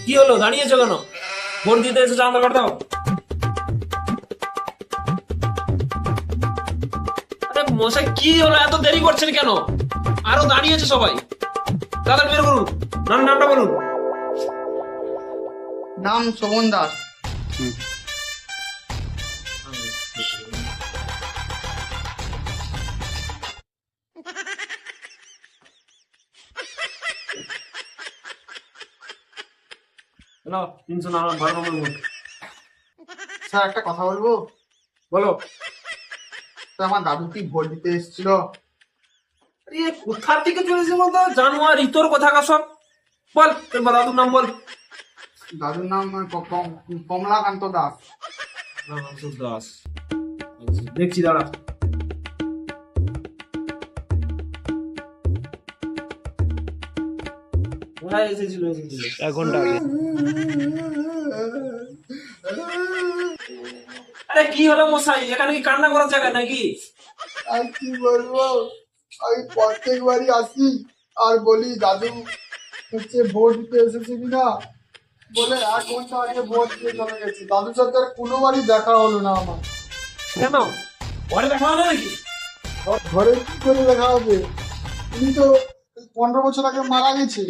কি হলো, দাঁড়িয়েছো কেন? ভোট দিতে এসেছো, আধার কার্ড দাও। আরে মশাই, কি হলো, এত দেরি করছেন কেন? আরো দাঁড়িয়েছে সবাই। তাড়াতাড়ি বের করুন, নামটা বলুন। নাম শোভন দাস। হ্যালো, 312 নম্বর ভোট। স্যার একটা কথা বলবো? বলো। তো আমার দাদু কি ভোট দিতে এসেছিল? আরে কোথার থেকে চলেছে বলতো, জানুয়ারি তোর কথা সব। বল তোর দাদুর নাম বল। দাদুর নাম কমলাকান্ত দাস। দাস, দেখছি, দাঁড়া। হ্যাঁ, এসেছিল 1 ঘন্টা আগে। আরে কি হলো মশাই, এখানে কি কান্না করার জায়গা নাকি? আর কি বলবো, আমি প্রত্যেকবারই আসি আর বলি দাদু হচ্ছে ভোট দিতে এসেছে কিনা, বলে 1 ঘন্টা আগে ভোট দিয়ে চলে গেছে। দাদুর সাথে আর কোনোবারই দেখা হলো না আমার। কেন, ঘরে দেখা হলো নাকি? ঘরে কি করে দেখা হবে? উনি তো 15 বছর আগে মারা গেছে।